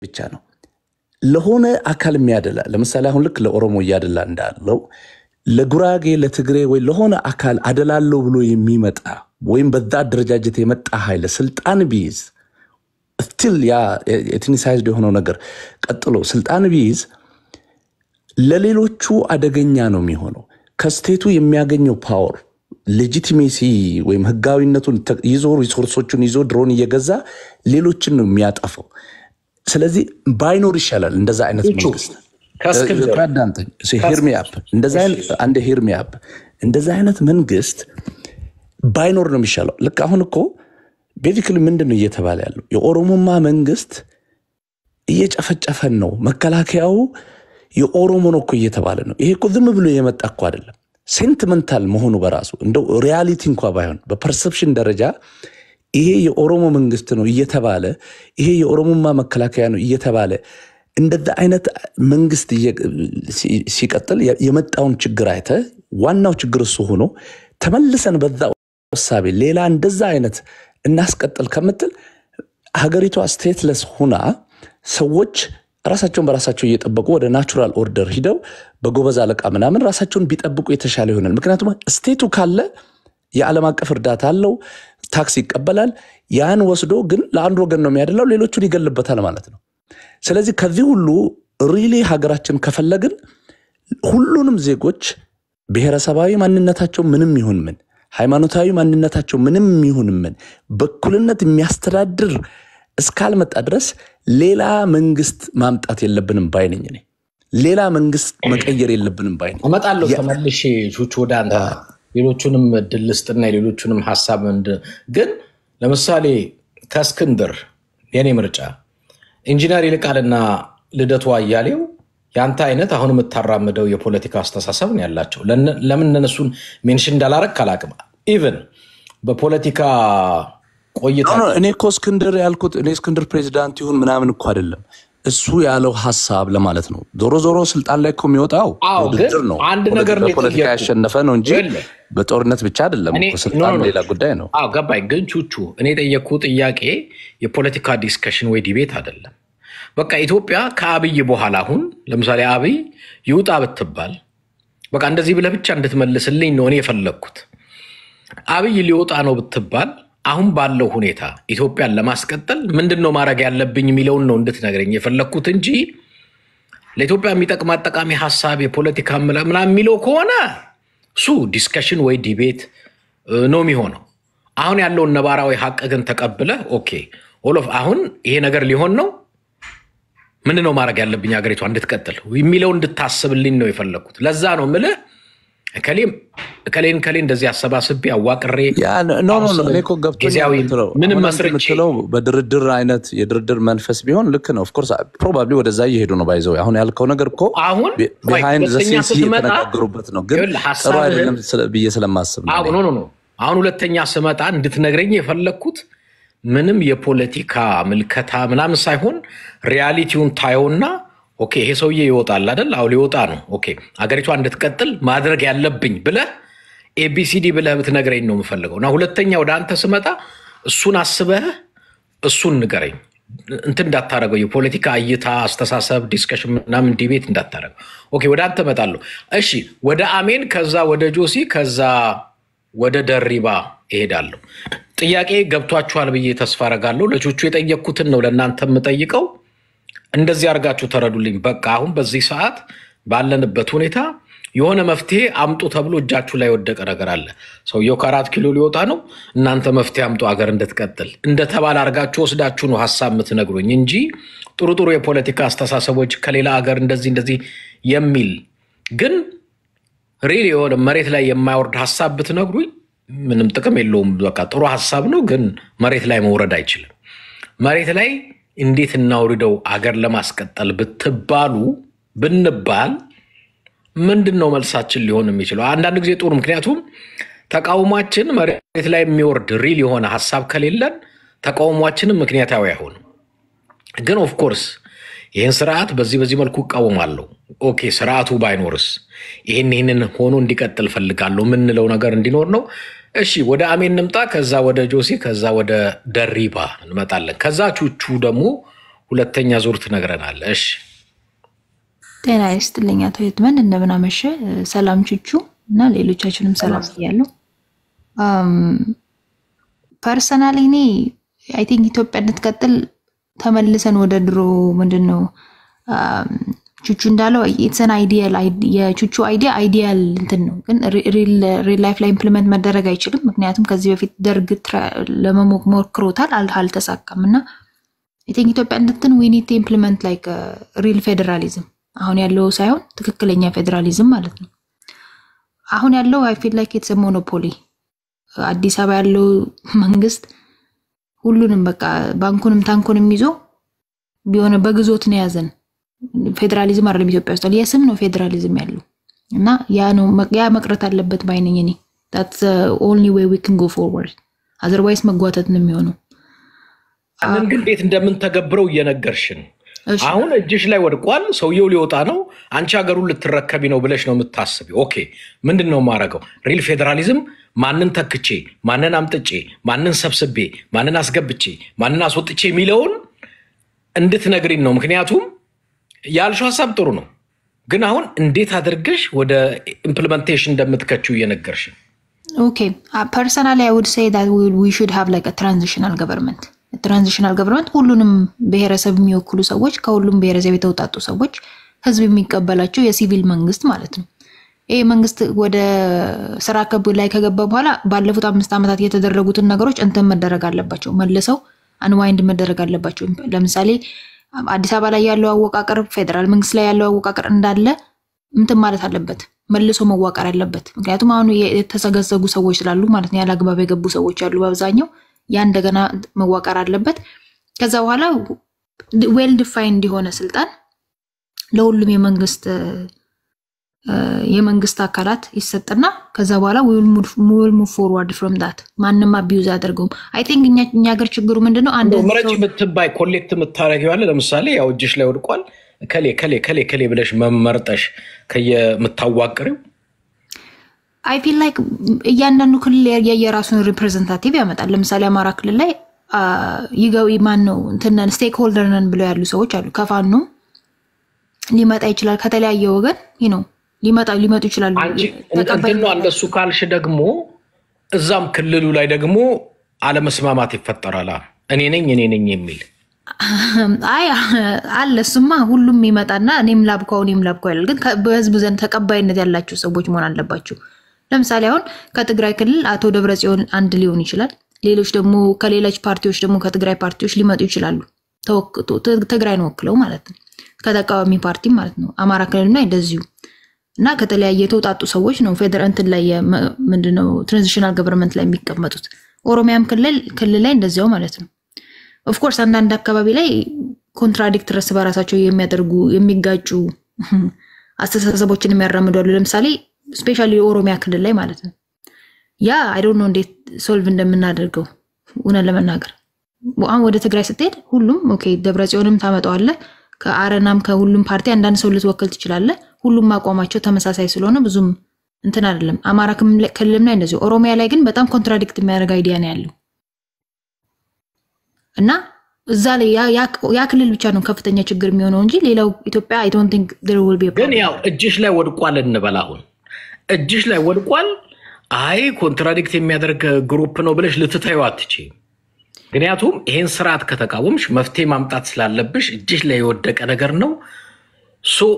ብቻ ነው ለሆነ አካል የሚያደላ ለምሳሌ አሁን ልክ ለኦሮሞ ያደላ እንዳለው ለጉራጌ ለትግሬ ወይ ለሆነ አካል አደላለው ብሎ የሚመጣ ወይም በዛ አደረጃጀት የመጣ ኃይል ስልጣን ቢይዝ ስቲል ያ ኤትኒሳይዝድ የሆነው ነገር ቀጥሎ ስልጣን ቢይዝ ለሌሎቹ አደገኛ ነው የሚሆነው ከስቴቱ የሚያገኘው ፓወር ሌጂቲሜሲ ወይም ህጋዊነቱን ይዞ ሪሶርሶቹን ይዞ ድሮን እየገዛ ሌሎችን ነው የሚያጠፋው ስለዚህ ባይኖር ይሻላል እንደዛ አይነት መንግስት ከስከዳንተ ሄርሚያፕ እንደዛ አንድ ሄርሚያፕ እንደዛ አይነት መንግስት ባይኖር ነው የሚሻለው ልክ አሁን እኮ ቤዚክሊ ምንድነው እየተባለ ያለው የኦሮሞማ መንግስት እየጨፈጨፈን ነው መከላከያው የኦሮሞ ነው እኮ እየተባለ ነው ይሄ እኮ ዝም ብሎ የመጣ እኮ አይደለም ሴንቲመንታል መሆኑ በራሱ እንደው ሪያሊቲ እንኳን ባይሆን በፐርሰፕሽን ደረጃ ይሄ የኦሮሞ መንግስት ነው እየተባለ ይሄ የኦሮሞማ መከላከያ ነው እየተባለ እንደዛ አይነት መንግስት ሲቀጥል የመጣውን ችግር አይተ ዋናው ችግር እሱ ሆኖ ተመልሰን በዛ ሐሳብ ሌላ እንደዛ አይነት እናስቀጥል ከምትል ሀገሪቷ ስቴትለስ ሆና ሰዎች ራሳቸውን በራሳቸው እየጠበቁ ወደ ናቹራል ኦርደር ሂደው በጎበዝ አለቃ ምናምን ራሳቸውን ቢጠብቁ የተሻለ ይሆናል ምክንያቱም ስቴቱ ካለ የዓለም አቀፍ እርዳታ አለው ታክስ ይቀበላል ያን ወስዶ ግን ለአንድ ወገን ነው የሚያደላው ሌሎቹን ይገልበታል ማለት ነው ስለዚህ ከዚህ ሁሉ ሪሊ ሀገራችን ከፈለግን ሁሉንም ዜጎች ብሔረሰባዊ ማንነታቸው ምንም ይሁን ምን ሃይማኖታዊ ማንነታቸው ምንም ይሁን ምን በኩልነት የሚያስተዳድር እስካልመጣ ድረስ ሌላ መንግስት ማምጣት የለብንም ባይነኝ ነኝ ሌላ መንግስት መቀየር የለብንም ባይነኝ አመጣለሁ ተመልሼ ቹቹ ወዳንታ ሌሎቹንም ድልስጥና ሌሎቹንም ሐሳብ ግን ለምሳሌ ከስክንድር የኔ ምርጫ ኢንጂነር ይልቃልና ልደቱ አያሌው ያንተ አይነት አሁን የምታራምደው የፖለቲካ አስተሳሰብ ነው ያላቸው ለምን እነሱን ሜንሽን እንዳላረክ አላቅም ኢቭን በፖለቲካ ቆይታ እኔ እኮ እስክንድር ያልኩት እኔ እስክንድር ፕሬዚዳንት ይሁን ምናምን እኮ አይደለም እሱ ያለው ሐሳብ ለማለት ነው ዞሮ ስልጣን ላይ እኮ የሚወጣው ውድድር ነው አንድ ነገር ነው ፖለቲካ ያሸነፈ ነው እንጂ በጦርነት ብቻ አይደለም ስልጣን ሌላ ጉዳይ ነው ገባኝ ግን ቹቹ እኔ ጠየቅኩት ጥያቄ የፖለቲካ ዲስከሽን ወይ ዲቤት አይደለም በቃ ኢትዮጵያ ከአብይ በኋላ አሁን ለምሳሌ አብይ ይውጣ ብትባል በቃ እንደዚህ ብለህ ብቻ እንድትመልስልኝ ነው እኔ የፈለኩት አብይ ሊወጣ ነው ብትባል አሁን ባለው ሁኔታ ኢትዮጵያን ለማስቀጠል ምንድነው ማድረግ ያለብኝ የሚለውን ነው እንድትነግረኝ የፈለኩት እንጂ ለኢትዮጵያ የሚጠቅም አጠቃሚ ሐሳብ የፖለቲካ ምናምን የሚለው ከሆነ ሱ ዲስከሽን ወይ ዲቤት ነው የሚሆነው አሁን ያለውን ነባራዊ ሐቅ ግን ተቀብለ ኦኬ ኦሎፍ አሁን ይሄ ነገር ሊሆን ነው ምንድነው ማድረግ ያለብኝ ሀገሪቷ እንድትቀጥል የሚለው እንድታስብልኝ ነው የፈለኩት ለዛ ነው ምልህ ከሌን እንደዚህ አሰባስቤ አዋቅሬ ኖ እኮ ገብቶኛል ምንም መስርችለው በድርድር አይነት የድርድር መንፈስ ቢሆን ልክ ነው ኦፍ ኮርስ ፕሮባብሊ ወደዛ እየሄዱ ነው ባይዘው አሁን ያልከው ነገር እኮ አሁን behind the scenes እየተነጋገሩበት ነው ግን ጥሩ አይደለም ብዬ ስለማስብ ነው ኖ አሁን ሁለተኛ ስመጣ እንድትነግረኝ የፈለኩት ምንም የፖለቲካ ምልከታ ምናምን ሳይሆን ሪያሊቲውን ታየውና ኦኬ ይሄ ሰውዬ ይወጣል አይደል አው ሊወጣ ነው ኦኬ አገሪቷ እንድትቀጥል ማድረግ ያለብኝ ብለህ ኤቢሲዲ ብለህ ብትነግረኝ ነው የምፈልገውና ሁለተኛ ወደ አንተ ስመጣ እሱን አስበህ እሱን ንገረኝ እንት እንዳታረገው የፖለቲካ እይታ አስተሳሰብ ዲስከሽን ምናምን ዲቤት እንዳታረገው ኦኬ ወደ አንተ መጣለሁ እሺ ወደ አሜን ከዛ ወደ ጆሲ ከዛ ወደ ደሪባ እሄዳለሁ ጥያቄ ገብቷችኋል ብዬ ተስፋ አረጋለሁ ለቹቹ የጠየቅኩትን ነው ለእናንተ የምጠይቀው እንደዚህ አርጋችሁ ተረዱልኝ በቃ አሁን በዚህ ሰዓት ባለንበት ሁኔታ የሆነ መፍትሄ አምጡ ተብሎ እጃችሁ ላይ ወደቀ ነገር አለ ሰውየው ከ4 ኪሎ ሊወጣ ነው እናንተ መፍትሄ አምጡ አገር እንድትቀጥል እንደተባለ አርጋችሁ ወስዳችሁ ነው ሐሳብ የምትነግሩኝ እንጂ ጥሩ የፖለቲካ አስተሳሰቦች ከሌላ ሀገር እንደዚህ የሚል ግን ሪሊ የሆነ መሬት ላይ የማይወርድ ሐሳብ ብትነግሩኝ ምንም ጥቅም የለውም በቃ ጥሩ ሐሳብ ነው ግን መሬት ላይ መውረድ አይችልም መሬት ላይ እንዴት እናውርደው አገር ለማስቀጠል ብንባል ምንድነው መልሳችን ሊሆን የሚችለው አንዳንድ ጊዜ ጥሩ ምክንያቱም ተቃውሟችን መሬት ላይ የሚወርድ ሪል የሆነ ሐሳብ ከሌለን ተቃውሟችን ምክንያታዊ አይሆንም ግን ኦፍ ኮርስ ይሄን ስርዓት በዚህ መልኩ እቃወማለሁ ኦኬ ስርዓቱ ባይኖርስ ይሄንን ሆኖ እንዲቀጥል ፈልጋለሁ ምንለው ነገር እንዲኖር ነው እሺ ወደ አሜን እንምጣ ከዛ ወደ ጆሲ ከዛ ወደ ደሪባ እንመጣለን ከዛ ቹቹ ደግሞ ሁለተኛ ዙር ትነግረናለህ። እሺ ጤና ይስጥልኝ አቶ የትመን እንደምን አመሸ። ሰላም ቹቹ እና ሌሎቻችንም ሰላም ይያሉ። ፐርሰናሊ እኔ አይ ቲንክ ኢትዮጵያ እንድትቀጥል ተመልሰን ወደ ድሮ ምንድነው ቹቹ እንዳለው ኢትስ አን አይዲያል የቹቹ አይዲያል እንትን ነው፣ ግን ሪል ላይፍ ላይ ኢምፕሊመንት መደረግ አይችልም። ምክንያቱም ከዚህ በፊት ደርግ ለመሞክሮታል አልተሳካምና አይ ቲንክ ኢትዮጵያ እንድትን we need to implement like real federalism አሁን ያለው ሳይሆን ትክክለኛ ፌደራሊዝም ማለት ነው። አሁን ያለው I feel like it's a monopoly። አዲስ አበባ ያለው መንግስት ሁሉንም በቃ ባንኩንም ታንኩንም ይዞ ቢሆነ በግዞት ነው ያዘን። ፌደራሊዝም አይደለም ኢትዮጵያ ውስጥ የስም ነው ፌደራሊዝም ያለው እና ያ መቅረት አለበት ባይነኝ እኔ that's the only way we can go forward otherwise መጓተት ነው የሚሆነው። አሁን ግን እንዴት እንደምንተገብረው እየነገርሽን አሁን እጅሽ ላይ ወድቋል፣ ሰውየው ሊወጣ ነው፣ አንቺ ሀገሩን ልትረከቢ ነው ብለሽ ነው የምታስቢው። ኦኬ ምንድነው ማረጋው? ሪል ፌደራሊዝም ማንን ተክቼ ማንን አምጥጬ ማንን ሰብስቤ ማንን አስገብቼ ማንን አስወጥቼ የሚለውን እንድትነግሪን ነው። ምክንያቱም ያልሽው ሐሳብ ጥሩ ነው፣ ግን አሁን እንዴት አድርገሽ ወደ ኢምፕሊሜንቴሽን እንደምትከቺው እየነገርሽን። Okay, personally I would say that we should have like a transitional government. ትራንዚሽናል ገቨርንመንት ሁሉንም ብሔረሰብ የሚወክሉ ሰዎች ከሁሉም ብሔረሰብ የተውጣጡ ሰዎች ህዝብ የሚቀበላቸው የሲቪል መንግስት ማለት ነው። ይሄ መንግስት ወደ ስራ ላይ ከገባ በኋላ ባለፉት 5 አመታት የተደረጉትን ነገሮች እንትን መደረግ አለባቸው፣ መልሰው አንዋይንድ መደረግ አለባቸው። ለምሳሌ አዲስ አበባ ላይ ያለው አወቃቀር ፌደራል መንግስት ላይ ያለው አወቃቀር እንዳለ እንትን ማለት አለበት፣ መልሶ መዋቀር አለበት። ምክንያቱም አሁን የተሰገሰጉ ሰዎች ስላሉ ማለት ነው፣ ያላግባብ የገቡ ሰዎች ያሉ በአብዛኛው ያ እንደገና መዋቀር አለበት። ከዛ በኋላ ዌል ዲፋይንድ የሆነ ስልጣን ለሁሉም የመንግስት አካላት ይሰጥና ከዛ በኋላ we will move forward from that ማንንም አቢዩዝ አድርገውም። አይ ቲንክ እኛ ሀገር ችግሩ ምንድነው አንድ መረጭ ምትባይ ኮሌክት ምታረጊው አለ። ለምሳሌ ያው እጅሽ ላይ ወድቋል ከሌ ብለሽ መመርጠሽ ከየምታዋቅሪው I feel like እያንዳንዱ ክልል የየራሱን ሪፕሬዘንታቲቭ ያመጣል። ለምሳሌ አማራ ክልል ላይ ይገው ማን ነው እንተን ስቴክ ሆልደር ነን ብለው ያሉ ሰዎች አሉ። ከፋኖ ሊመጣ ይችላል፣ ከተለያየ ወገን ሊመጡ ይችላል። እንተን አንደሱ ካልሽ ደግሞ እዛም ክልሉ ላይ ደግሞ አለመስማማት ይፈጠራል። እኔ ነኝ የሚል አይ አለስማ ሁሉም ይመጣና እኔም ላብቀው ይላል። ግን በህዝብ ዘንድ ተቀባይነት ያላቸው ሰዎች መሆን አለባቸው። ለምሳሌ አሁን ከትግራይ ክልል አቶ ደብረጽዮን አንድ ሊሆን ይችላል፣ ሌሎች ደግሞ ከሌሎች ፓርቲዎች ደግሞ ከትግራይ ፓርቲዎች ሊመጡ ይችላሉ። ትግራይን ወክለው ማለት ነው፣ ከተቃዋሚ ፓርቲ ማለት ነው። አማራ ክልልና እንደዚሁ እና ከተለያየ ተውጣጡ ሰዎች ነው ፌደራል እንትን ላይ ምንድነው ትራንዚሽናል ገቨርንመንት ላይ የሚቀመጡት። ኦሮሚያም ክልል ላይ እንደዚያው ማለት ነው። ኦፍ ኮርስ አንዳንድ አካባቢ ላይ ኮንትራዲክት ረስ በራሳቸው የሚጋጩ አስተሳሰቦችን የሚያራምዳሉ። ለምሳሌ ስፔሻሊ ኦሮሚያ ክልል ላይ ማለት ነው። ያ አይ ዶንት ኖ እንዴት ሶልቭ እንደምናደርገው እውነት ለመናገር። አሁን ወደ ትግራይ ስትሄድ ሁሉም ኦኬ ደብረጽዮንም ታመጣዋለ፣ ከአረናም ከሁሉም ፓርቲ አንዳንድ ሰው ልትወክል ትችላለህ። ሁሉም አቋማቸው ተመሳሳይ ስለሆነ ብዙም እንትን አይደለም። አማራ ክልልም ላይ እንደዚህ፣ ኦሮሚያ ላይ ግን በጣም ኮንትራዲክት የሚያደርግ አይዲያ ነው ያለው እና እዛ ላይ ያ ክልል ብቻ ነው ከፍተኛ ችግር የሚሆነው እንጂ ሌላው ኢትዮጵያ I don't think there will be a problem። ግን ያው እጅሽ ላይ ወድቋል እንበል። አሁን እጅሽ ላይ ወድቋል፣ አይ ኮንትራዲክት የሚያደርግ ግሩፕ ነው ብለሽ ልትታዩ አትችይም። ምክንያቱም ይሄን ስርዓት ከተቃወምሽ መፍትሄ ማምጣት ስላለብሽ እጅሽ ላይ የወደቀ ነገር ነው። ሶ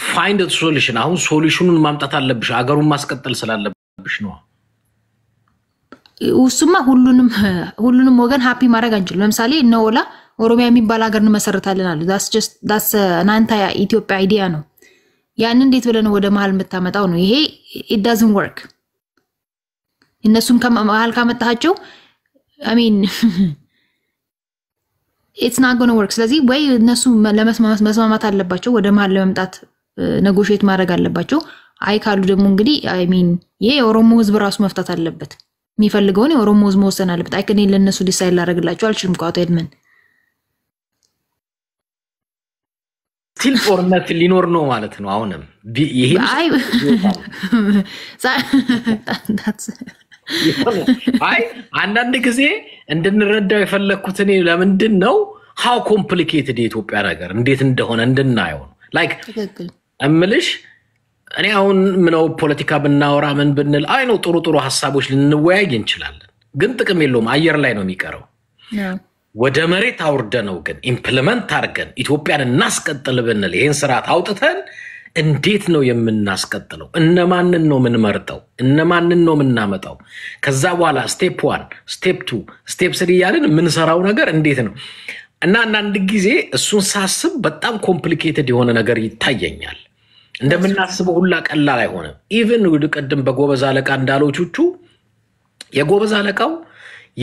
ፋይንድ ዘ ሶሉሽን። አሁን ሶሉሽኑን ማምጣት አለብሽ፣ አገሩን ማስቀጠል ስላለብሽ ነው። ውስማ ሁሉንም ወገን ሃፒ ማድረግ አንችልም። ለምሳሌ ነውላ ኦሮሚያ የሚባል ሀገር እንመሰርታለን አሉ። that's an anti ኢትዮጵያ አይዲያ ነው። ያን እንዴት ብለን ወደ መሃል መታመጣው ነው? ይሄ it doesn't work። እነሱም ከመሃል ካመጣቸው I mean it's not going to work። ስለዚህ ወይ እነሱ መስማማት አለባቸው፣ ወደ መሃል ለመምጣት ኔጎሺዬት ማድረግ አለባቸው። አይ ካሉ ደግሞ እንግዲህ I mean ይሄ የኦሮሞ ህዝብ ራሱ መፍታት አለበት። የሚፈልገውን የኦሮሞ ህዝብ መወሰን አለበት። አይከኔ ለነሱ ዲሳይድ ላደርግላቸው አልችልም። ቋቶ ኤድመን ስቲል ፎርነት ሊኖር ነው ማለት ነው። አሁንም ይሄ አይ አንዳንድ ጊዜ እንድንረዳው የፈለኩት እኔ ለምንድን ነው how complicated የኢትዮጵያ ነገር እንዴት እንደሆነ እንድናየው ነው like ትክክል እምልሽ እኔ አሁን ምነው ፖለቲካ ብናወራ ምን ብንል አይ ነው ጥሩ ሐሳቦች ልንወያይ እንችላለን ግን ጥቅም የለውም አየር ላይ ነው የሚቀረው ወደ መሬት አውርደነው ግን ኢምፕሊመንት አድርገን ኢትዮጵያን እናስቀጥል ብንል ይሄን ስርዓት አውጥተን እንዴት ነው የምናስቀጥለው እነማንን ነው ምንመርጠው እነማንን ነው ምናመጣው ከዛ በኋላ ስቴፕ 1 ስቴፕ 2 ስቴፕ 3 ያለን ምን ሰራው ነገር እንዴት ነው እና አንድ ጊዜ እሱን ሳስብ በጣም ኮምፕሊኬትድ የሆነ ነገር ይታየኛል እንደምናስበው ሁላ ቀላል አይሆንም ኢቭን ቀደም በጎበዝ አለቃ እንዳለው ቹቹ የጎበዝ አለቃው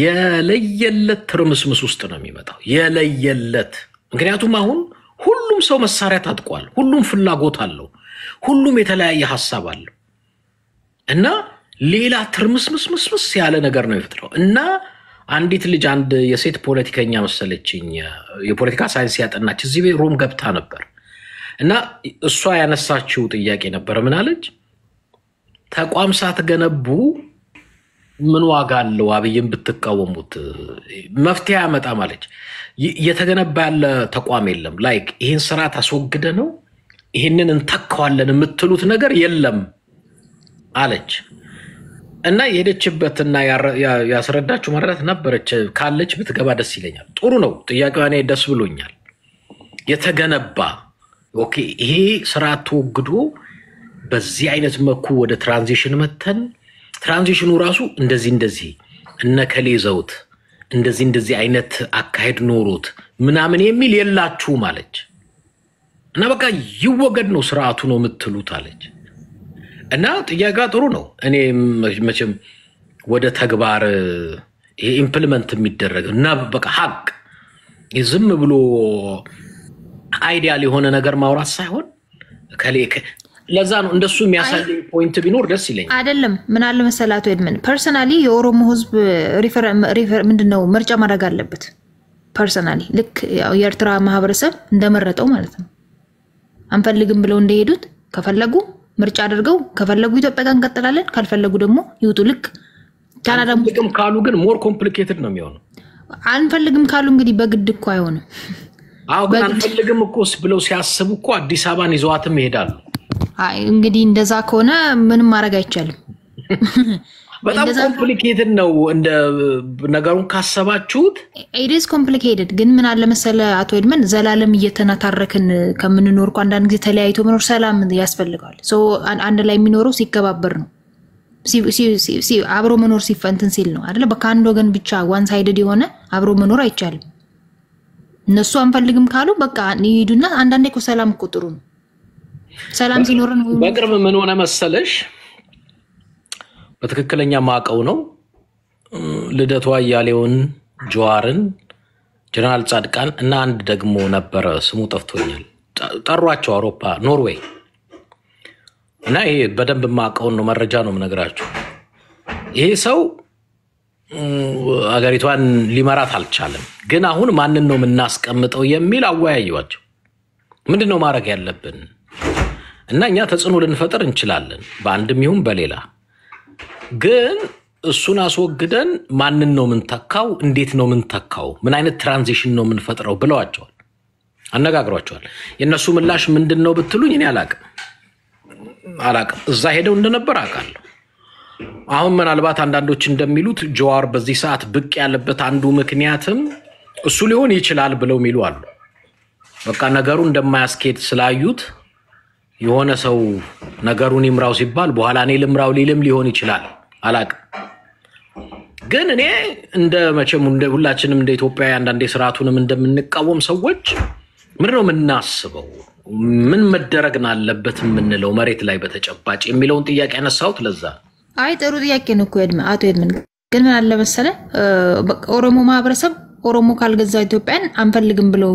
የለየለት ትርምስምስ ውስጥ ነው የሚመጣው የለየለት ምክንያቱም አሁን ሁሉም ሰው መሳሪያ ታጥቋል ሁሉም ፍላጎት አለው ሁሉም የተለያየ ሐሳብ አለው እና ሌላ ትርምስምስምስ ያለ ነገር ነው ይፈጥረው እና አንዲት ልጅ አንድ የሴት ፖለቲከኛ መሰለችኝ የፖለቲካ ሳይንስ ያጠናች እዚህ ሮም ገብታ ነበር እና እሷ ያነሳችው ጥያቄ ነበር ምን አለች ተቋም ሳትገነቡ ምን ዋጋ አለው አብይን ብትቃወሙት መፍትሄ ያመጣ ማለች የተገነባ ያለ ተቋም የለም ላይክ ይሄን ስራ ታስወግደ ነው ይሄንን እንተካዋለን የምትሉት ነገር የለም አለች እና የሄደችበትና ያስረዳችሁ መረዳት ነበረች ካለች ብትገባ ደስ ይለኛል ጥሩ ነው ጥያቄው እኔ ደስ ብሎኛል የተገነባ ኦኬ ይሄ ስራ ተወግዶ በዚህ አይነት መኩ ወደ ትራንዚሽን መተን ትራንዚሽኑ ራሱ እንደዚህ እነከሌ ዘውት እንደዚህ አይነት አካሄድ ኖሮት ምናምን የሚል የላችሁ ማለች እና በቃ ይወገድ ነው ስርዓቱ ነው የምትሉት አለች እና ጥያቄ ጥሩ ነው እኔ መቼም ወደ ተግባር ይሄ ኢምፕሊመንት የሚደረግ እና በቃ ሀቅ ዝም ብሎ አይዲያል የሆነ ነገር ማውራት ሳይሆን ከሌ ለዛ ነው እንደሱ የሚያሳይ ፖይንት ቢኖር ደስ ይለኛል አይደለም ምን አለ መሰላቱ ኤድመን ፐርሰናሊ የኦሮሞ ህዝብ ሪፈር ምንድነው ምርጫ ማድረግ አለበት ፐርሰናሊ ልክ የኤርትራ ማህበረሰብ እንደመረጠው ማለት ነው አንፈልግም ብለው እንደሄዱት ከፈለጉ ምርጫ አድርገው ከፈለጉ ኢትዮጵያ ጋር እንቀጥላለን ካልፈለጉ ደግሞ ይውጡ ልክ ካናዳ ሙስሊም ካሉ ግን ሞር ኮምፕሊኬትድ ነው የሚሆነው አንፈልግም ካሉ እንግዲህ በግድ እኮ አይሆንም አው ግን አንፈልግም እኮ ብለው ሲያስቡ እኮ አዲስ አበባን ይዘዋትም ይሄዳሉ አይ እንግዲህ እንደዛ ከሆነ ምንም ማድረግ አይቻልም በጣም ኮምፕሊኬትድ ነው እንደ ነገሩን ካሰባችሁት it is complicated ግን ምን አለ መሰለ አቶ ኤድመን ዘላለም እየተናታረክን ከምንኖርኩ አንዳንድ ጊዜ ተለያይቶ መኖር ሰላም ያስፈልጋል ሶ አንድ ላይ የሚኖረው ሲከባበር ነው አብሮ መኖር ሲፈንትን ሲል ነው አይደለ በካንዶ ወገን ብቻ ዋን ሳይድድ የሆነ አብሮ መኖር አይቻልም እነሱ አንፈልግም ካሉ በቃ ይሄዱና አንዳንዴ እኮ ሰላም ቁጥሩ ነው ሰላም ሲኖርን በቅርብ ምን ሆነ መሰለሽ በትክክለኛ ማቀው ነው ልደቷ ያሌውን ጆዋርን ጀነራል ጻድቃን እና አንድ ደግሞ ነበር ስሙ ጠፍቶኛል ጠሯቸው አውሮፓ ኖርዌይ እና ይሄ በደንብ ማቀው ነው መረጃ ነው ምነግራችሁ ይሄ ሰው አገሪቷን ሊመራት አልቻለም ግን አሁን ማንን ነው ምናስቀምጠው የሚል አወያዩዋቸው ምንድነው ማድረግ ያለብን እና እኛ ተጽዕኖ ልንፈጥር እንችላለን በአንድም ይሁን በሌላ ግን እሱን አስወግደን ማንን ነው ምንተካው እንዴት ነው ምንተካው ምን አይነት ትራንዚሽን ነው ምንፈጥረው ብለዋቸዋል አነጋግሯቸዋል የነሱ ምላሽ ምንድነው ብትሉኝ እኔ አላቅም እዛ ሄደው እንደነበር አቃለሁ አሁን ምናልባት አንዳንዶች እንደሚሉት ጆዋር በዚህ ሰዓት ብቅ ያለበት አንዱ ምክንያትም እሱ ሊሆን ይችላል ብለው ሚሉ አሉ በቃ ነገሩ እንደማያስኬድ ስላዩት የሆነ ሰው ነገሩን ይምራው ሲባል በኋላ እኔ ልምራው ሊልም ሊሆን ይችላል አላቅም ግን እኔ እንደ መቼም እንደ ሁላችንም እንደ ኢትዮጵያ አንዳንዴ ስርዓቱንም እንደምንቃወም ሰዎች ምንድነው ምናስበው ምን መደረግና አለበት ምንለው መሬት ላይ በተጨባጭ የሚለውን ጥያቄ ያነሳውት ለዛ አይ ጥሩ ጥያቄ ነው እኮ አቶ ኤድመን ግን ምን አለ መሰለ ኦሮሞ ማህበረሰብ ኦሮሞ ካልገዛ ኢትዮጵያን አንፈልግም ብለው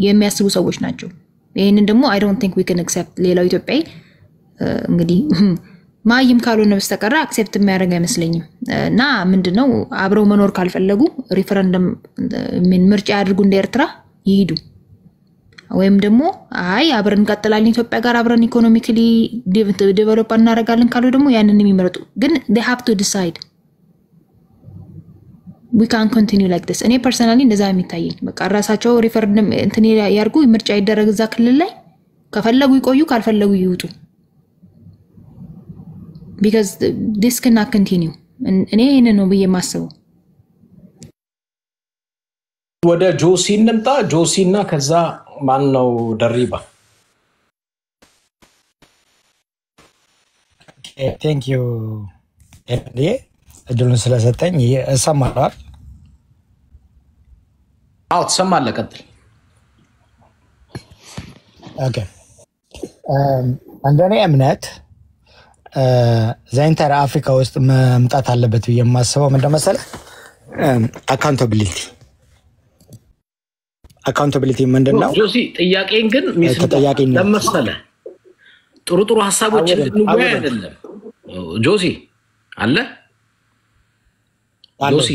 የሚያስቡ ሰዎች ናቸው ይሄንን ደግሞ I don't think we can accept ሌላው ኢትዮጵያዊ እንግዲህ ማይም ካልሆነ በስተቀር አክሴፕት የሚያደርግ አይመስለኝም እና ምንድነው አብረው መኖር ካልፈለጉ ሪፈረንደም ምን ምርጫ ያድርጉ እንደ ኤርትራ ይሄዱ ወይም ደግሞ አይ አብረን እንቀጥላለን ኢትዮጵያ ጋር አብረን ኢኮኖሚካሊ ዴቨሎፕ እናደርጋለን ካሉ ደግሞ ያንን የሚመርጡ ግን they have to decide we can continue like this እኔ ፐርሰናሊ እንደዛ የሚታየኝ በቃ ራሳቸው ሪፈረንደም እንትን ያርጉ ምርጫ ይደረግ እዛ ክልል ላይ ከፈለጉ ይቆዩ ካልፈለጉ ይውጡ because this cannot continue እኔ ይሄን ነው ብዬ ማስበው ወደ ጆሲ እንምጣ ጆሲና ከዛ ማን ነው ደሪባ thank you ኤንዲ እድሉን ስለሰጠኝ እሰማለሁ አው ተሰማለ ቀጥል ኦኬ እንደኔ እምነት ዛይንተር አፍሪካ ውስጥ መምጣት አለበት ብዬ የማስበው ምን እንደመሰለ አካውንታቢሊቲ ምንድነው ጆሲ ጥያቄን ግን ለምሳሌ ጥሩ ሐሳቦችን እንወያይ አይደለም ጆሲ አለ ጆሲ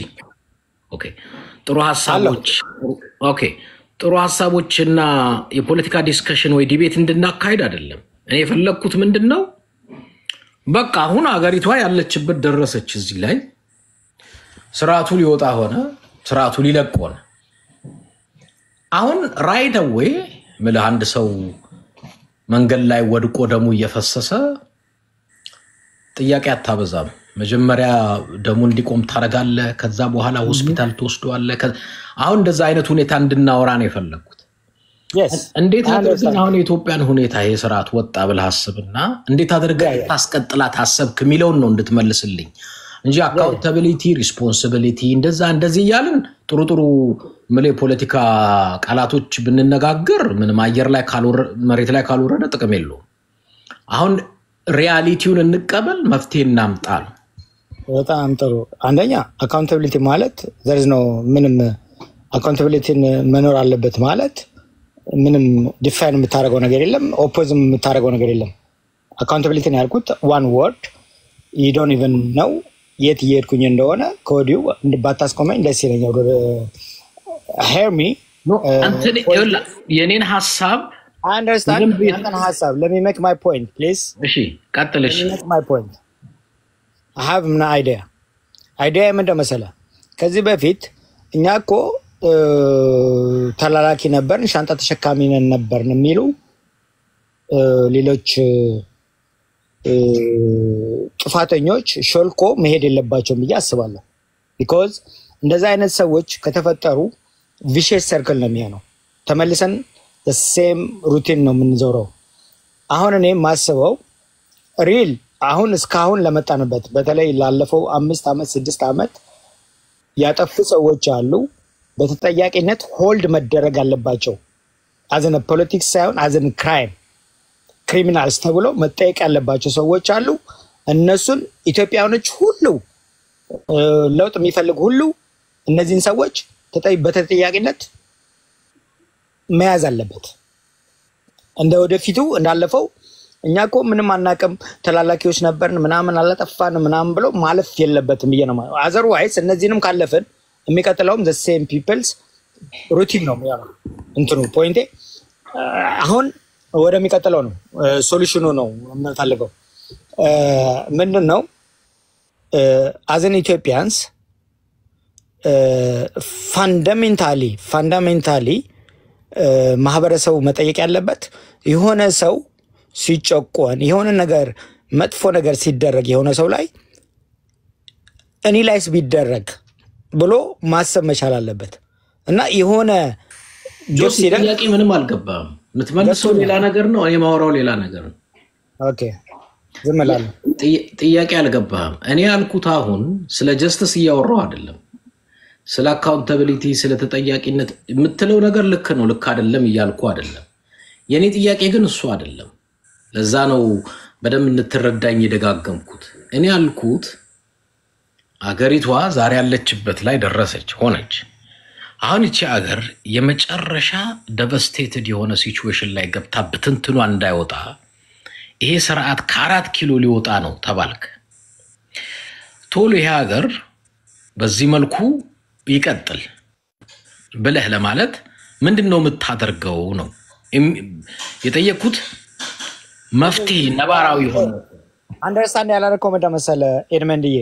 ኦኬ ጥሩ ሐሳቦችና የፖለቲካ ዲስከሽን ወይ ዲቤት እንድናካሄድ አይደለም እኔ የፈለኩት ምንድነው በቃ አሁን አገሪቷ ያለችበት ደረሰች እዚህ ላይ ስርዓቱ ሊወጣ ሆነ ስርዓቱ ሊለቅ ሆነ አሁን ራይት አዌይ ማለት አንድ ሰው መንገድ ላይ ወድቆ ደሙ እየፈሰሰ ጥያቄ አታበዛም መጀመሪያ ደሙ እንዲቆም ታረጋለህ ከዛ በኋላ ሆስፒታል ተወስዷለህ አሁን እንደዛ አይነት ሁኔታ እንድናወራ ነው የፈለኩት እንዴት አድርገን አሁን የኢትዮጵያን ሁኔታ የሥርዓት ወጣ ብለህ አስብና እንዴት አድርገን ታስቀጥላት አሰብክ ሚለውን ነው እንድትመልስልኝ እንጂ አካውንታቢሊቲ ሪስፖንሲቢሊቲ እንደዚህ ያልን ጥሩ ፖለቲካ ቃላቶች ብንነጋገር ምንም አየር ላይ መሬት ላይ ካልወረደ ጥቅም የለውም አሁን ሪያሊቲውን እንቀበል መፍትሄ እናምጣ ነው በጣም ጥሩ አንደኛ አካውንታቢሊቲ ማለት there is no ምንም አካውንታቢሊቲ መኖር አለበት ማለት ምንም ዲፋይን የምታረገው ነገር የለም ኦፖዝም የምታረገው ነገር የለም አካውንታቢሊቲ ነው ያልኩት one word you don't even know የት እየሄድኩኝ እንደሆነ ኮዲው ባታስቆመኝ ደስ ይለኛል hear me አንተኔ የኔን ሐሳብ I understand አንተን ሐሳብ let me make my point please እሺ ቀጥልሽ make my point I have an idea ምንድነው መሰለ ከዚህ በፊት እኛ እኮ ተላላኪ ነበርን ሻንጣ ተሸካሚ ነበርን የሚሉ ሌሎች ጥፋተኞች ሾልኮ መሄድ የለባቸውም ብዬ አስባለሁ because እንደዛ አይነት ሰዎች ከተፈጠሩ vicious circle ነው የሚሆነው ተመልሰን the same routine ነው የምንዞረው አሁን እኔ ማስበው ሪል አሁን እስካሁን ለመጣንበት በተለይ ላለፈው 5 አመት 6 አመት ያጠፉ ሰዎች አሉ በተጠያቂነት ሆልድ መደረግ አለባቸው አዘን ፖለቲክስ ሳይሆን አዘን ክራይም ክሪሚናልስ ተብሎ መጠየቅ ያለባቸው ሰዎች አሉ እነሱን ኢትዮጵያውያኖች ሁሉ ለውጥ የሚፈልጉ ሁሉ እነዚህን ሰዎች በተጠያቂነት መያዝ አለበት እንደ ወደፊቱ እንዳለፈው እኛኮ ምንም አናቀም ተላላኪዎች ነበርን ምናምን አላጠፋን ምናምን ብሎ ማለፍ የለበትም ብዬ ነው ማለት otherwise እነዚህንም ካለፈን የሚቀጥለውም the same people's routine ነው ያለው እንትኑ ፖይንቴ አሁን ወደሚቀጥለው ነው ሶሉሽኑ ነው የምንፈልገው ምንድነው as an Ethiopians fundamentally ማህበረሰቡ መጠየቅ ያለበት የሆነ ሰው ሲጨቆን የሆነ ነገር መጥፎ ነገር ሲደረግ የሆነ ሰው ላይ እኔ ላይስ ቢደረግ ብሎ ማሰብ መቻል አለበት እና የሆነ ጆሲ ጥያቄ ምንም አልገባም ምትመልሰው ሌላ ነገር ነው እኔ ማወራው ሌላ ነገር ነው ኦኬ ዝምላል ጥያቄ አልገባም እኔ ያልኩት አሁን ስለ ጀስቲስ እያወራው አይደለም ስለ አካውንታቢሊቲ ስለ ተጠያቂነት የምትለው ነገር ልክ ነው ልክ አይደለም እያልኩ አይደለም የኔ ጥያቄ ግን እሱ አይደለም ለዛ ነው በደም እንድትረዳኝ የደጋገምኩት እኔ ያልኩት አገሪቷ ዛሬ ያለችበት ላይ ደረሰች ሆነች አሁን እቺ አገር የመጨረሻ ዴቫስቴትድ የሆነ ሲቹዌሽን ላይ ገብታ በትንትኗ እንዳይወጣ ይሄ ስርዓት ከ4 ኪሎ ሊወጣ ነው ተባልከ ቶሎ ይሄ አገር በዚህ መልኩ ይቀጥል ብለህ ለማለት ምንድነው የምታደርገው ነው የጠየቁት መፍትሄ ነባራዊ ሆነ አንደርስታንድ ያላረከው መደመሰለ ኤድመንድዬ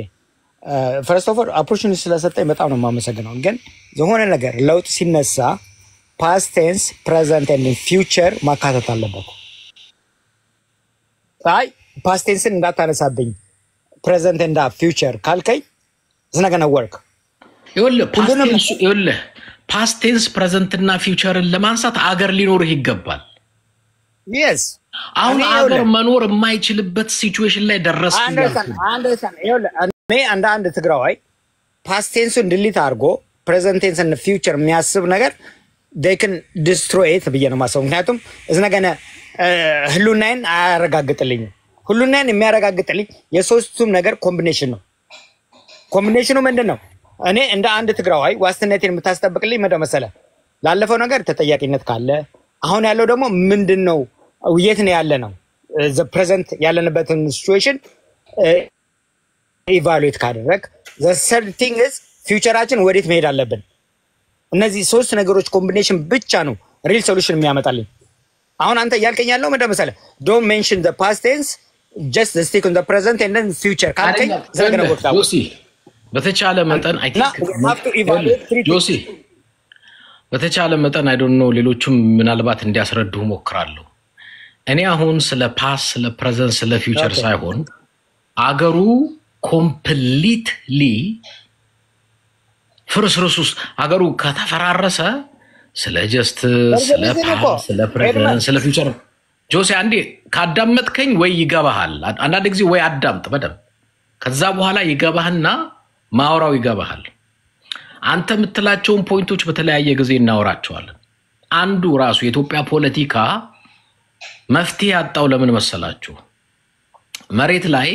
ፈርስት ኦፍ ኦል ኦፖርቹኒቲ ስለሰጠኝ በጣም ነው የማመሰግነው። ግን የሆነ ነገር ለውጥ ሲነሳ ፓስት ቴንስ ፕሬዘንት ኤንድ ፊውቸር ማካተት አለበት። አይ ፓስት ቴንስን እንዳታነሳብኝ ፕሬዘንት ኤንድ ፊውቸር ካልከኝ ዝነገነ ወርክ ይኸውልህ ፓስት ቴንስ ፕሬዘንት እና ፊውቸርን ለማንሳት አገር ሊኖርህ ይገባል። yes አሁን አገር መኖር የማይችልበት ሲቹዌሽን ላይ ደረስኩ። አንደርሳን ይኸውልህ እኔ አንድ ትግራዋይ ፓስት ቴንሱን ዲሊት አድርጎ ፕሬዘንት ቴንስ እና ፊውቸር የሚያስብ ነገር they can destroy it ብዬ ነው የማስበው። ምክንያቱም እዝነገነ ህሉናይን አያረጋግጥልኝም። ሁሉናይን የሚያረጋግጥልኝ የሶስቱም ነገር ኮምቢኔሽን ነው። ኮምቢኔሽኑ ምንድን ነው? እኔ እንደ አንድ ትግራዋይ ዋስትነቴን የምታስጠብቅልኝ ምንድን መሰለህ? ላለፈው ነገር ተጠያቂነት ካለ አሁን ያለው ደግሞ ምንድን ነው? የት ነው ያለ ነው? ዘ ፕሬዘንት ያለንበትን ሲቹዌሽን ኢቫሉዌት ካደረግ ዘ ሰርድ ቲንግ ኢዝ ፊውቸራችን ወዴት መሄድ አለብን። እነዚህ ሶስት ነገሮች ኮምቢኔሽን ብቻ ነው ሪል ሶሉሽን የሚያመጣልኝ። አሁን አንተ እያልከኝ ያለው ምንድን መሰለህ? ዶንት ሜንሽን ዘ ፓስት ቴንስ ጀስት ስቲክ ኦን ዘ ፕሬዘንት ኤንድ ዘን ፊውቸር ካልከኝ ዘገነ ወጣው ጆሲ በተቻለ መጠን አይ ቲንክ ጆሲ በተቻለ መጠን አይ ዶንት ኖ ሌሎችም ምናልባት እንዲያስረዱ ሞክራለሁ። እኔ አሁን ስለ ፓስ ስለ ፕሬዘንት ስለ ፊውቸር ሳይሆን አገሩ ኮምፕሊትሊ ፍርስርሱስ አገሩ ከተፈራረሰ ስለ ጀስትስ ስለ ፓስ ስለ ፕሬዘንት ስለ ፊውቸር ጆሲ አንዴ ካዳመጥከኝ ወይ ይገባሃል። አንዳንድ ጊዜ ወይ አዳምጥ በደንብ ከዛ በኋላ ይገባህና ማውራው ይገባሃል። አንተ የምትላቸውን ፖይንቶች በተለያየ ጊዜ እናወራቸዋለን። አንዱ ራሱ የኢትዮጵያ ፖለቲካ መፍትሄ ያጣው ለምን መሰላችሁ? መሬት ላይ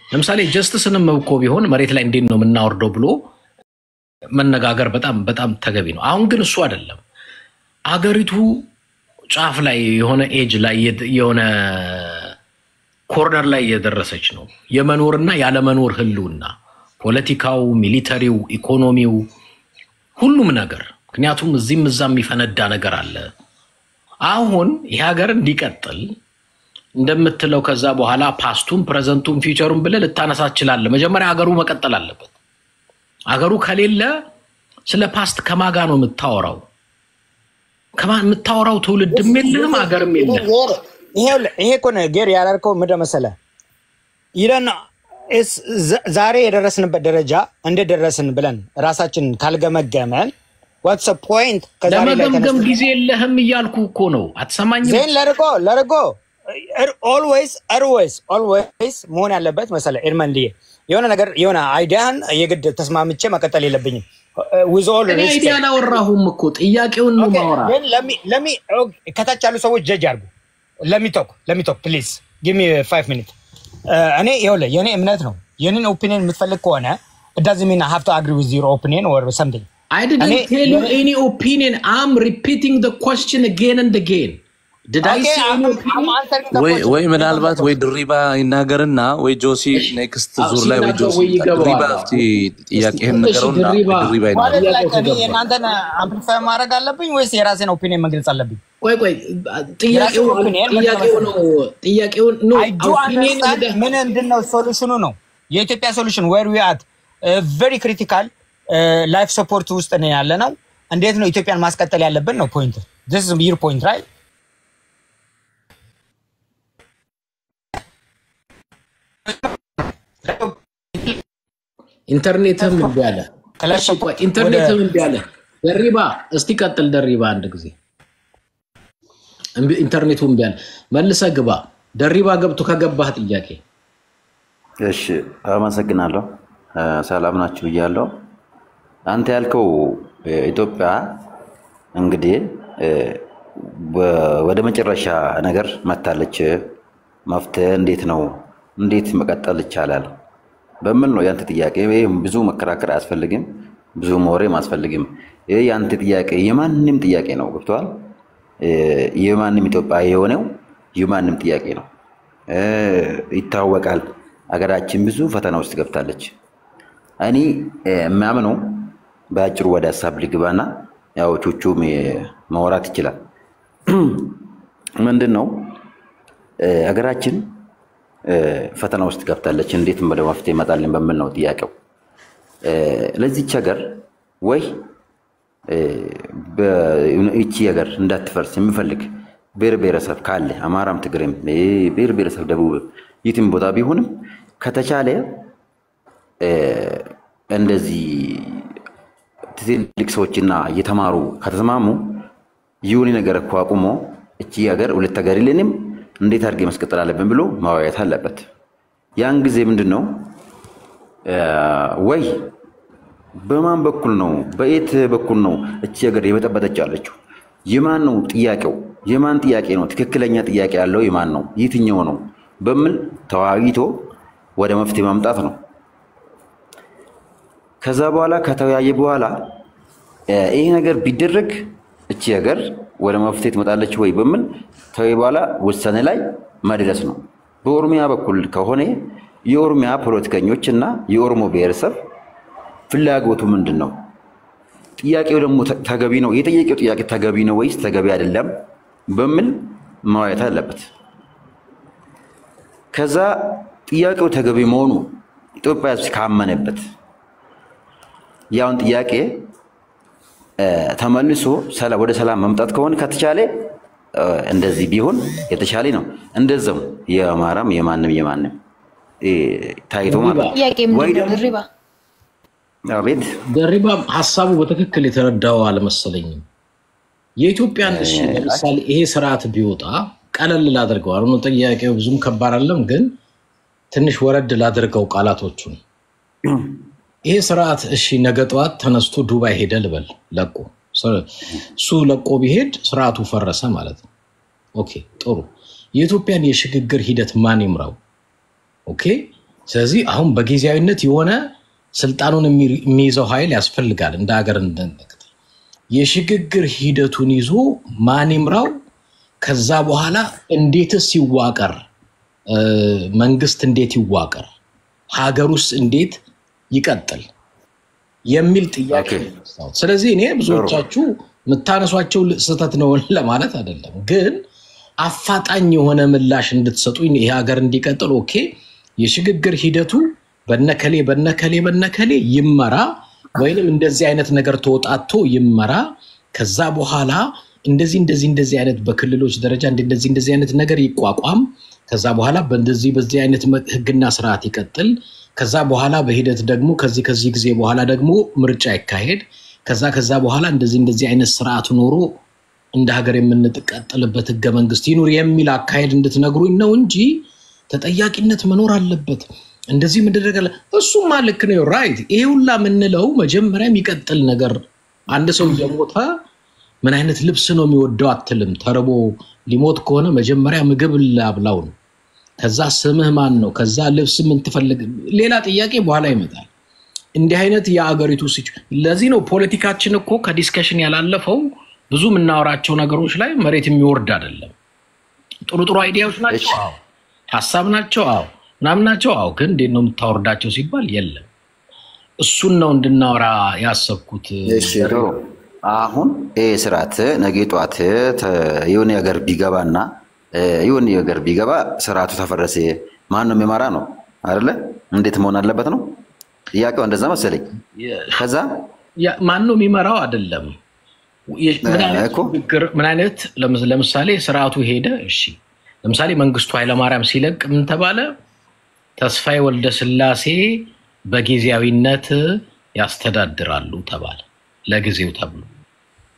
ለምሳሌ ጀስትስንም እኮ ቢሆን መሬት ላይ እንዴት ነው የምናወርደው ብሎ መነጋገር በጣም ተገቢ ነው። አሁን ግን እሱ አይደለም። አገሪቱ ጫፍ ላይ የሆነ ኤጅ ላይ የሆነ ኮርነር ላይ የደረሰች ነው። የመኖርና ያለመኖር ህልውና ፖለቲካው፣ ሚሊተሪው፣ ኢኮኖሚው ሁሉም ነገር ምክንያቱም እዚህም እዛም የሚፈነዳ ነገር አለ። አሁን ይሄ ሀገር እንዲቀጥል እንደምትለው ከዛ በኋላ ፓስቱም ፕሬዘንቱም ፊውቸሩም ብለህ ልታነሳ ትችላለህ። መጀመሪያ ሀገሩ መቀጠል አለበት። ሀገሩ ከሌለ ስለ ፓስት ከማጋ ነው የምታወራው? የምታወራው ትውልድም የለህም ሀገርም የለህም። ይሄ እኮ ነው ጌር ያላልከው ምንድን መሰለህ? ይለና ዛሬ የደረስንበት ደረጃ እንደደረስን ብለን ራሳችን ካልገመገመን ዋትስ ፖይንት? ለመገምገም ጊዜ የለህም እያልኩ እኮ ነው። አትሰማኝም? ዜን ለርጎ ኦልዌይስ መሆን ያለበት መሰለህ ኤርመንድዬ፣ የሆነ ነገር የሆነ አይዲያን የግድ ተስማምቼ መቀጠል የለብኝም። with all respect አይዲያ አላወራሁም እኮ ጥያቄውን ነው ማወራ። ለሚ ከታች ያሉ ሰዎች ጀጅ አድርጉ። let me talk please give me 5 minutes። እኔ ይኸውልህ የኔ እምነት ነው። የኔን ኦፒኒየን የምትፈልግ ከሆነ it doesn't mean I have to agree with your opinion or something. I didn't tell you any opinion. I'm repeating the question again and again. Did I say any opinion? ወይ ምናልባት ወይ ድሪባ ይናገርና ወይ ጆሲ ኔክስት ዙር ላይ ወይ ጆሲ ድሪባ እስቲ ጥያቄህን ነገረውና ድሪባ ይናገር። እናንተን አምፕሊፋይ ማድረግ አለብኝ ወይስ የራሴን ኦፒኒየን መግለጽ አለብኝ? ቆይ ጥያቄው ነው። ኦፒኒየን ምን እንደነው ሶሉሽኑ ነው የኢትዮጵያ ሶሉሽን where we at very critical ላይፍ ሰፖርት ውስጥ ነው ያለ ነው። እንዴት ነው ኢትዮጵያን ማስቀጠል ያለብን ነው ፖይንት። this is your point right? ኢንተርኔትም እንዲያለ ኢንተርኔትም እንዲያለ ደሪባ እስቲ ቀጥል። ደሪባ አንድ ጊዜ ኢንተርኔቱም እንዲያለ መልሰህ ግባ። ደሪባ ገብቶ ከገባህ ጥያቄ። እሺ አመሰግናለሁ። ሰላም ናችሁ እያለሁ አንተ ያልከው ኢትዮጵያ እንግዲህ ወደ መጨረሻ ነገር መታለች። መፍትሄ እንዴት ነው እንዴት መቀጠል ይቻላል በምን ነው ያንተ ጥያቄ? ብዙ መከራከር አያስፈልግም፣ ብዙ መወሬም አያስፈልግም። ይሄ ያንተ ጥያቄ የማንንም ጥያቄ ነው። ገብቷል? የማንንም ኢትዮጵያ የሆነው የማንንም ጥያቄ ነው። ይታወቃል። አገራችን ብዙ ፈተና ውስጥ ገብታለች። እኔ ማምነው በአጭሩ ወደ ሐሳብ ልግባና ያው ቹቹም ማውራት ይችላል። ምንድነው አገራችን ፈተና ውስጥ ገብታለች። እንዴት ወደ መፍትሄ ይመጣልን በምን ነው ጥያቄው? ለዚህች ሀገር ወይ በእቺ ሀገር እንዳትፈርስ የሚፈልግ ብሔር ብሔረሰብ ካለ አማራም ትግሬም ብሔር ብሔረሰብ ደቡብ የትም ቦታ ቢሆንም ከተቻለ እንደዚህ ትልቅ ሰዎችና እየተማሩ ከተስማሙ ይሁን ነገር እኮ አቁሞ እቺ ሀገር ሁለት ሀገር የለንም እንዴት አድርጌ ማስቀጠል አለብን ብሎ ማወያየት አለበት። ያን ጊዜ ምንድነው ወይ በማን በኩል ነው በየት በኩል ነው እቺ ሀገር የበጠበጠች ያለችው? የማን ነው ጥያቄው? የማን ጥያቄ ነው? ትክክለኛ ጥያቄ ያለው የማን ነው? የትኛው ነው? በምን ተዋይቶ ወደ መፍትሄ ማምጣት ነው። ከዛ በኋላ ከተወያየ በኋላ ይሄ ነገር ቢደረግ እቺ ሀገር ወደ መፍትሄ ትመጣለች ወይ በምን ተወያየ በኋላ ውሳኔ ላይ መድረስ ነው። በኦሮሚያ በኩል ከሆነ የኦሮሚያ ፖለቲከኞችና የኦሮሞ ብሔረሰብ ፍላጎቱ ምንድነው? ጥያቄው ደግሞ ተገቢ ነው? የጠየቀው ጥያቄ ተገቢ ነው ወይስ ተገቢ አይደለም በምን ማወያየት አለበት። ከዛ ጥያቄው ተገቢ መሆኑ ኢትዮጵያ ካመነበት ያውን ጥያቄ ተመልሶ ወደ ሰላም መምጣት ከሆነ ከተቻለ እንደዚህ ቢሆን የተሻለ ነው። እንደዛው የአማራም የማንም ታይቶ ማለት ወይ ድሪባ አቤት ድሪባ ሐሳቡ በትክክል የተረዳው አልመሰለኝም። የኢትዮጵያን እሺ ለምሳሌ ይሄ ስርዓት ቢወጣ ቀለል ላድርገው አሁን ጥያቄው ብዙም ከባድ አይደለም፣ ግን ትንሽ ወረድ ላድርገው ቃላቶቹን። ይሄ ስርዓት እሺ ነገ ጠዋት ተነስቶ ዱባይ ሄደ ልበል ለቆ እሱ ለቆ ቢሄድ ስርዓቱ ፈረሰ ማለት ነው። ኦኬ ጥሩ። የኢትዮጵያን የሽግግር ሂደት ማን ይምራው? ኦኬ ስለዚህ አሁን በጊዜያዊነት የሆነ ስልጣኑን የሚይዘው ኃይል ያስፈልጋል እንደ ሀገር እንደነከተ የሽግግር ሂደቱን ይዞ ማን ይምራው? ከዛ በኋላ እንዴትስ ይዋቀር? መንግስት እንዴት ይዋቀር? ሀገር ውስጥ እንዴት ይቀጥል የሚል ጥያቄ ነው። ስለዚህ እኔ ብዙዎቻችሁ መታነሷቸው ስህተት ነው ለማለት አይደለም፣ ግን አፋጣኝ የሆነ ምላሽ እንድትሰጡኝ ይሄ ሀገር እንዲቀጥል ኦኬ የሽግግር ሂደቱ በነከሌ ይመራ ወይንም እንደዚህ አይነት ነገር ተወጣቶ ይመራ። ከዛ በኋላ እንደዚህ አይነት በክልሎች ደረጃ እንደዚህ አይነት ነገር ይቋቋም። ከዛ በኋላ በዚህ አይነት ህግና ስርዓት ይቀጥል። ከዛ በኋላ በሂደት ደግሞ ከዚህ ጊዜ በኋላ ደግሞ ምርጫ ይካሄድ። ከዛ በኋላ እንደዚህ አይነት ስርዓት ኖሮ እንደ ሀገር የምንቀጥልበት ህገ መንግስት ይኑር የሚል አካሄድ እንድትነግሩኝ ነው እንጂ ተጠያቂነት መኖር አለበት እንደዚህ ምድረገለ እሱማ ልክ ነው ራይት። ይሄ ሁላ ምንለው መጀመሪያ የሚቀጥል ነገር አንድ ሰው የሞተ ምን አይነት ልብስ ነው የሚወደው አትልም። ተርቦ ሊሞት ከሆነ መጀመሪያ ምግብ ላብላው ነው። ከዛ ስምህ ማን ነው? ከዛ ልብስ ምን ትፈልግ? ሌላ ጥያቄ በኋላ ይመጣል። እንዲህ አይነት የአገሪቱ ለዚህ ነው ፖለቲካችን እኮ ከዲስከሽን ያላለፈው ብዙ ምናወራቸው ነገሮች ላይ መሬት የሚወርድ አይደለም። ጥሩ አይዲያዎች ናቸው፣ አዎ ሐሳብ ናቸው፣ አዎ ምናምን ናቸው፣ አዎ ግን እንዴት ነው የምታወርዳቸው ሲባል የለም። እሱን ነው እንድናወራ ያሰብኩት። እሺ አሁን ስርዓት ነገ ጧት የሆነ ነገር ቢገባና የሆነ ነገር ቢገባ ስርዓቱ ተፈረሰ ማን ነው የሚመራ ነው አይደለ? እንዴት መሆን አለበት ነው ጥያቄው። እንደዛ መሰለኝ። ከዛ ማን ነው የሚመራው አይደለም ምን አይነት ለምሳሌ ስርዓቱ ሄደ። እሺ ለምሳሌ መንግስቱ ኃይለማርያም ሲለቅ ምን ተባለ? ተስፋዬ ወልደ ስላሴ በጊዜያዊነት ያስተዳድራሉ ተባለ። ለጊዜው ተብሎ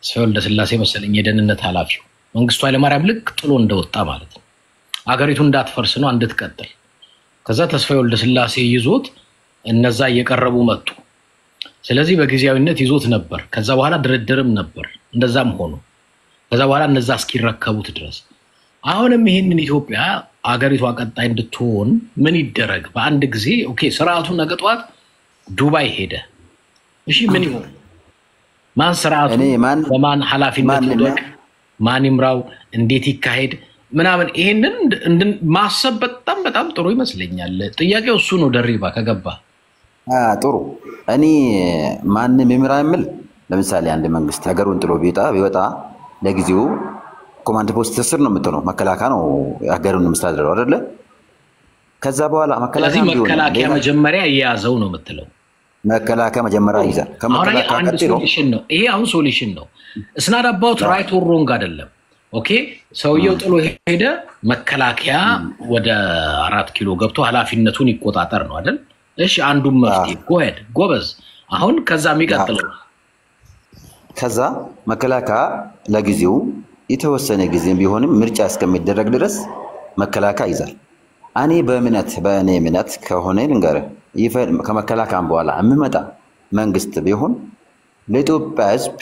ተስፋዬ ወልደ ስላሴ መሰለኝ የደህንነት ኃላፊው መንግስቱ ኃይለማርያም ልክ ጥሎ እንደወጣ ማለት ነው። አገሪቱ እንዳትፈርስ ነው እንድትቀጥል። ከዛ ተስፋዬ ወልደ ስላሴ ይዞት እነዛ እየቀረቡ መጡ። ስለዚህ በጊዜያዊነት ይዞት ነበር። ከዛ በኋላ ድርድርም ነበር። እንደዛም ሆኖ ከዛ በኋላ እነዛ እስኪረከቡት ድረስ አሁንም ይሄንን ኢትዮጵያ አገሪቷ ቀጣይ እንድትሆን ምን ይደረግ? በአንድ ጊዜ ኦኬ ስርዓቱ ነገ ጧት ዱባይ ሄደ። እሺ ምን ይሆን? ማን ስርዓቱ በማን ኃላፊነት ይደረግ? ማን ይምራው? እንዴት ይካሄድ? ምናምን ይሄንን ማሰብ በጣም ጥሩ ይመስለኛል። ጥያቄው እሱ ነው። ደሪባ ከገባ ጥሩ። እኔ ማንም ይምራ የምል ለምሳሌ አንድ መንግስት ሀገሩን ጥሎ ቢወጣ ለጊዜው ኮማንድ ፖስት ስር ነው የምትሆነው። መከላከያ ነው ሀገሩን የምታስተዳድረው አይደለ? ከዛ በኋላ መከላከያ መጀመሪያ የያዘው ነው የምትለው። መከላከያ መጀመሪያ ይዛል። አሁን ከመከላከያ አንድ ቀጥሎ ሶሉሽን ነው ይሄ። አሁን ሶሉሽን ነው። እስናት አባውት ራይት ኦር ሮንግ አይደለም። ኦኬ ሰውየው ጥሎ ሄደ፣ መከላከያ ወደ 4 ኪሎ ገብቶ ኃላፊነቱን ይቆጣጠር ነው አይደል? እሺ አንዱም መፍትሄ ጎሄድ ጎበዝ። አሁን ከዛ የሚቀጥለው ከዛ መከላከያ ለጊዜው የተወሰነ ጊዜ ቢሆንም ምርጫ እስከሚደረግ ድረስ መከላከያ ይዛል። እኔ በእኔ እምነት ከሆነ ልንገርህ ከመከላከያም በኋላ የሚመጣ መንግስት ቢሆን ለኢትዮጵያ ሕዝብ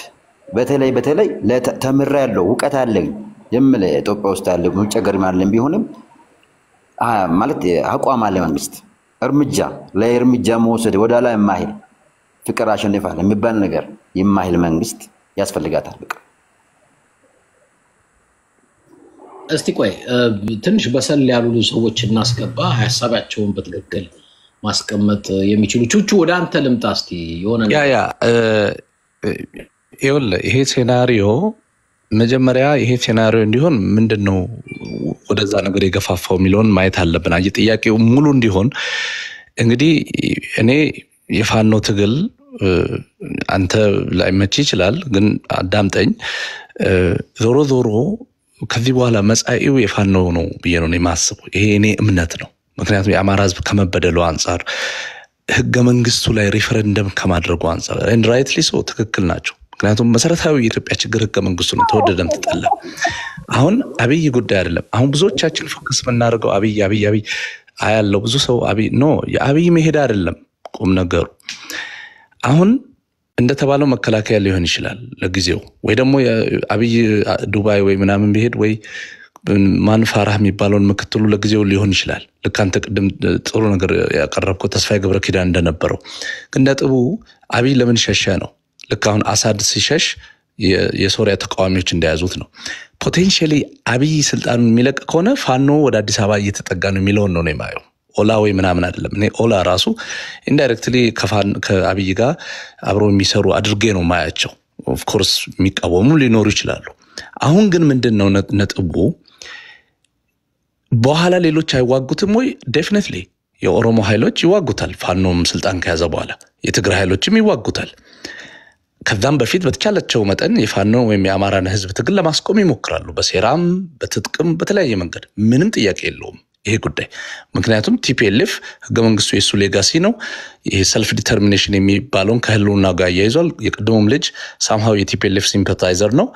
በተለይ ተምሬያለሁ እውቀት አለኝ የምል ኢትዮጵያ ውስጥ ያለ ውጭ ሀገር ማለም ቢሆንም ማለት አቋም አለ መንግስት ለእርምጃ መውሰድ ወደ ላይ የማይል ፍቅር አሸንፋል የሚባል ነገር የማይል መንግስት ያስፈልጋታል። በቃ እስቲ ቆይ ትንሽ በሰል ያሉ ሰዎች እናስገባ፣ ሐሳባቸውን በትክክል ማስቀመጥ የሚችሉ። ቹቹ ወደ አንተ ልምጣ እስቲ የሆነ ይሄ ሴናሪዮ መጀመሪያ ይሄ ሴናሪዮ እንዲሆን ምንድነው ወደዛ ነገር የገፋፋው የሚለውን ማየት አለብን። አይ ጥያቄው ሙሉ እንዲሆን እንግዲህ እኔ የፋኖ ትግል አንተ ላይመች ይችላል፣ ግን አዳምጠኝ። ዞሮ ዞሮ ከዚህ በኋላ መጻኢው የፋኖ ነው ብዬ ነው የማስበው። ይሄ እኔ እምነት ነው። ምክንያቱም የአማራ ህዝብ ከመበደሉ አንፃር ህገ መንግስቱ ላይ ሪፈረንደም ከማድረጉ አንፃር ኤንድ ራይትሊ ሶ ትክክል ናቸው። ምክንያቱም መሰረታዊ የኢትዮጵያ ችግር ህገ መንግስቱ ነው፣ ተወደደም ተጠላ። አሁን አብይ ጉዳይ አይደለም። አሁን ብዙዎቻችን ፎከስ የምናደርገው አብይ አያለው ብዙ ሰው አብይ ኖ የአብይ መሄድ አይደለም ቁም ነገሩ። አሁን እንደተባለው መከላከያ ሊሆን ይችላል ለጊዜው፣ ወይ ደግሞ አብይ ዱባይ ወይ ምናምን ቢሄድ ወይ ማን ፋራህ የሚባለውን ምክትሉ ለጊዜው ሊሆን ይችላል። ልክ አንተ ቅድም ጥሩ ነገር ያቀረብከው ተስፋዬ ገብረ ኪዳን እንደነበረው። ግን ነጥቡ አብይ ለምን ሸሸ ነው። ልክ አሁን አሳድ ሲሸሽ የሶሪያ ተቃዋሚዎች እንደያዙት ነው። ፖቴንሻሊ አብይ ስልጣኑን የሚለቅ ከሆነ ፋኖ ወደ አዲስ አበባ እየተጠጋ ነው የሚለውን ነው የማየው። ኦላ ወይ ምናምን አይደለም። እኔ ኦላ ራሱ ኢንዳይሬክትሊ ከአብይ ጋር አብረው የሚሰሩ አድርጌ ነው ማያቸው። ኦፍ ኮርስ የሚቃወሙ ሊኖሩ ይችላሉ። አሁን ግን ምንድነው ነጥቡ? በኋላ ሌሎች አይዋጉትም ወይ? ዴፊኒትሊ የኦሮሞ ኃይሎች ይዋጉታል። ፋኖም ስልጣን ከያዘ በኋላ የትግራይ ኃይሎችም ይዋጉታል። ከዛም በፊት በተቻላቸው መጠን የፋኖ ወይም የአማራን ህዝብ ትግል ለማስቆም ይሞክራሉ፣ በሴራም በትጥቅም በተለያየ መንገድ። ምንም ጥያቄ የለውም ይሄ ጉዳይ። ምክንያቱም ቲፒኤልኤፍ ህገ መንግስቱ የሱ ሌጋሲ ነው። ይሄ ሰልፍ ዲተርሚኔሽን የሚባለውን ከህልውና ጋር ያይዟል። የቀደሙም ልጅ ሳምሃው የቲፒኤልኤፍ ሲምፓታይዘር ነው።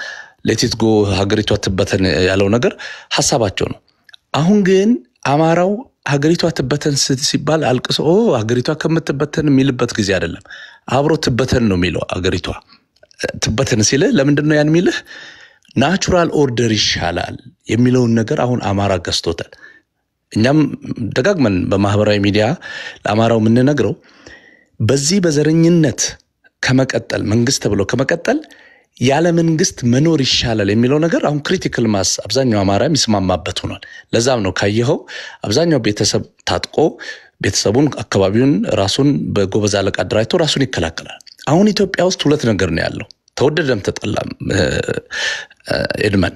ሌቲት ጎ ሀገሪቷ ትበተን ያለው ነገር ሀሳባቸው ነው። አሁን ግን አማራው ሀገሪቷ ትበተን ሲባል አልቅሶ ሀገሪቷ ከምትበተን የሚልበት ጊዜ አይደለም። አብሮ ትበተን ነው የሚለው። ሀገሪቷ ትበተን ሲል ለምንድን ነው ያን የሚልህ? ናቹራል ኦርደር ይሻላል የሚለውን ነገር አሁን አማራ ገዝቶታል። እኛም ደጋግመን በማህበራዊ ሚዲያ ለአማራው የምንነግረው በዚህ በዘረኝነት ከመቀጠል መንግስት ተብሎ ከመቀጠል ያለ መንግስት መኖር ይሻላል የሚለው ነገር አሁን ክሪቲካል ማስ አብዛኛው አማራ የሚስማማበት ሆኗል። ለዛም ነው ካየኸው አብዛኛው ቤተሰብ ታጥቆ ቤተሰቡን አካባቢውን ራሱን በጎበዝ አለቃ አደራጅቶ ራሱን ይከላከላል። አሁን ኢትዮጵያ ውስጥ ሁለት ነገር ነው ያለው፣ ተወደደም ተጠላም ኤድመን